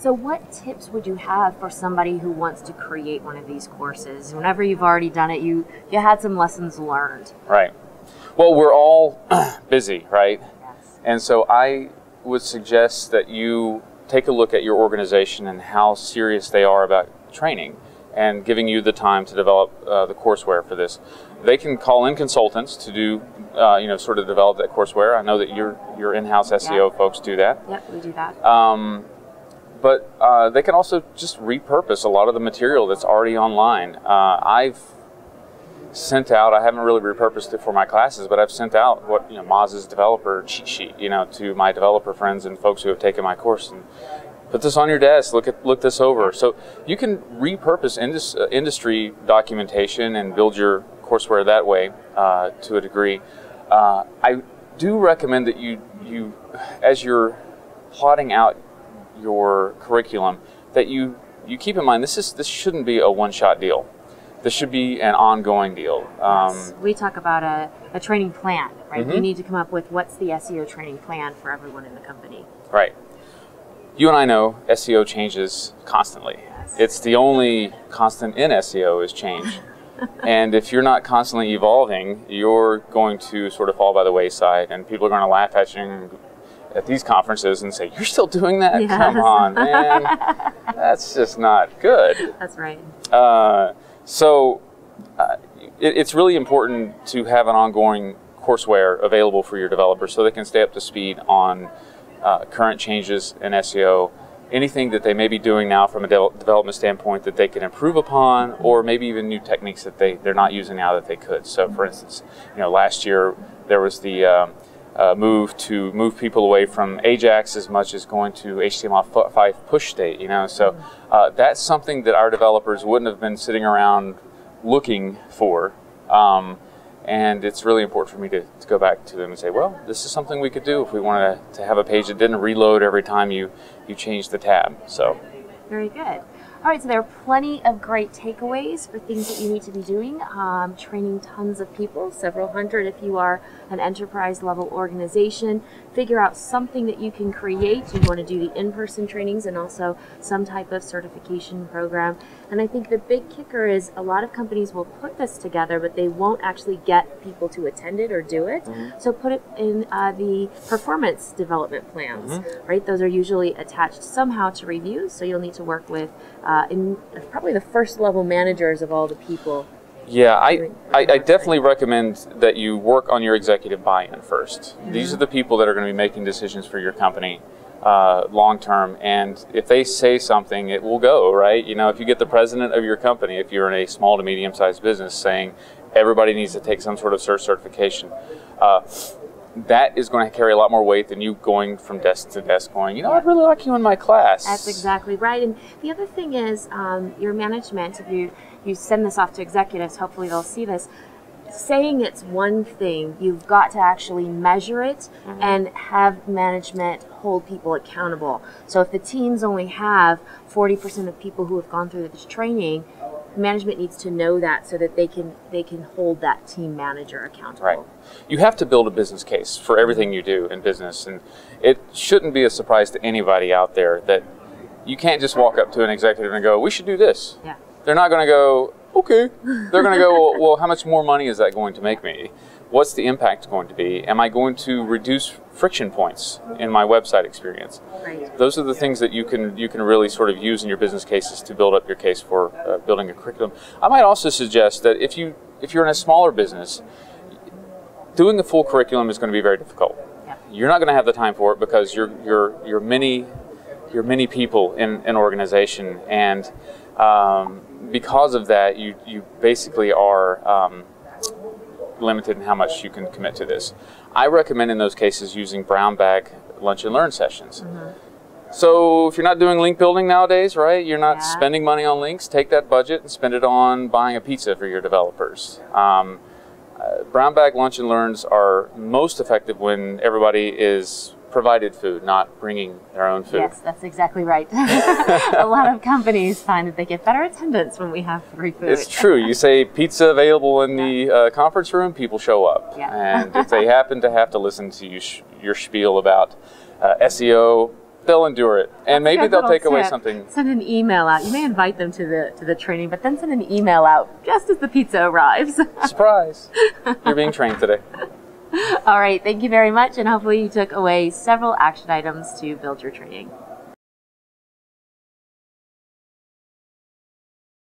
So what tips would you have for somebody who wants to create one of these courses? Whenever you've already done it, you had some lessons learned. Right. Well, we're all busy, right? Yes. And so I would suggest that you take a look at your organization and how serious they are about training and giving you the time to develop the courseware for this. They can call in consultants to do, sort of develop that courseware. I know that your in-house SEO folks do that. Yep, we do that. But they can also just repurpose a lot of the material that's already online. I've sent out, I haven't really repurposed it for my classes, but I've sent out what, Moz's developer cheat sheet, to my developer friends and folks who have taken my course, and put this on your desk, look this over. So you can repurpose industry documentation and build your courseware that way to a degree. I do recommend that you as you're plotting out your curriculum, that you keep in mind this shouldn't be a one-shot deal. This should be an ongoing deal. Yes. We talk about a training plan, right? Mm-hmm. You need to come up with what's the SEO training plan for everyone in the company. Right. You and I know SEO changes constantly. Yes. It's the only constant in SEO is change. And if you're not constantly evolving, you're going to sort of fall by the wayside, and people are going to laugh at you at these conferences and say, "You're still doing that? Yes. Come on, man. That's just not good." That's right. So it's really important to have an ongoing courseware available for your developers so they can stay up to speed on current changes in SEO, anything that they may be doing now from a development standpoint that they can improve upon, or maybe even new techniques that they're not using now that they could. So for instance, last year there was the move to move people away from Ajax as much as going to HTML5 push state, So that's something that our developers wouldn't have been sitting around looking for. And it's really important for me to go back to them and say, well, this is something we could do if we wanted to have a page that didn't reload every time you changed the tab. So very good. All right, so there are plenty of great takeaways for things that you need to be doing. Training tons of people, several hundred if you are an enterprise level organization. Figure out something that you can create. You want to do the in-person trainings and also some type of certification program. And I think the big kicker is a lot of companies will put this together, but they won't actually get people to attend it or do it. Mm-hmm. So put it in the performance development plans, Mm-hmm. right? Those are usually attached somehow to reviews, so you'll need to work with in probably the first level managers of all the people. yeah, I definitely recommend that you work on your executive buy-in first. Mm-hmm. These are the people that are going to be making decisions for your company long term, and if they say something, it will go, right? If you get the president of your company, if you're in a small to medium-sized business, saying everybody needs to take some sort of certification, that is going to carry a lot more weight than you going from desk to desk going, I'd really like you in my class. That's exactly right. And the other thing is your management, if you send this off to executives, hopefully they'll see this, saying it's one thing, you've got to actually measure it and have management hold people accountable. So if the teams only have 40% of people who have gone through this training, management needs to know that so that they can hold that team manager accountable. Right. You have to build a business case for everything you do in business, and it shouldn't be a surprise to anybody out there that you can't just walk up to an executive and go, "We should do this." Yeah. They're not going to go, "Okay." They're going to go, well, how much more money is that going to make me? What's the impact going to be? Am I going to reduce friction points in my website experience? Right. Those are the things that you can really sort of use in your business cases to build up your case for building a curriculum. I might also suggest that if you're in a smaller business, doing a full curriculum is going to be very difficult. Yeah. You're not going to have the time for it because you're many people in an organization, and because of that, you basically are limited in how much you can commit to this. I recommend in those cases using brown bag lunch and learn sessions. Mm-hmm. So if you're not doing link building nowadays, right, you're not Yeah. spending money on links, take that budget and spend it on buying a pizza for your developers. Brown bag lunch and learns are most effective when everybody is provided food, not bringing their own food. Yes, that's exactly right. A lot of companies find that they get better attendance when we have free food. It's true. You say pizza available in the conference room, people show up. Yeah. And if they happen to have to listen to your spiel about SEO, they'll endure it, and maybe Good they'll little take away tip. something. Send an email out. You may invite them to the training, but then send an email out just as the pizza arrives. Surprise! You're being trained today. All right, thank you very much, and hopefully you took away several action items to build your training.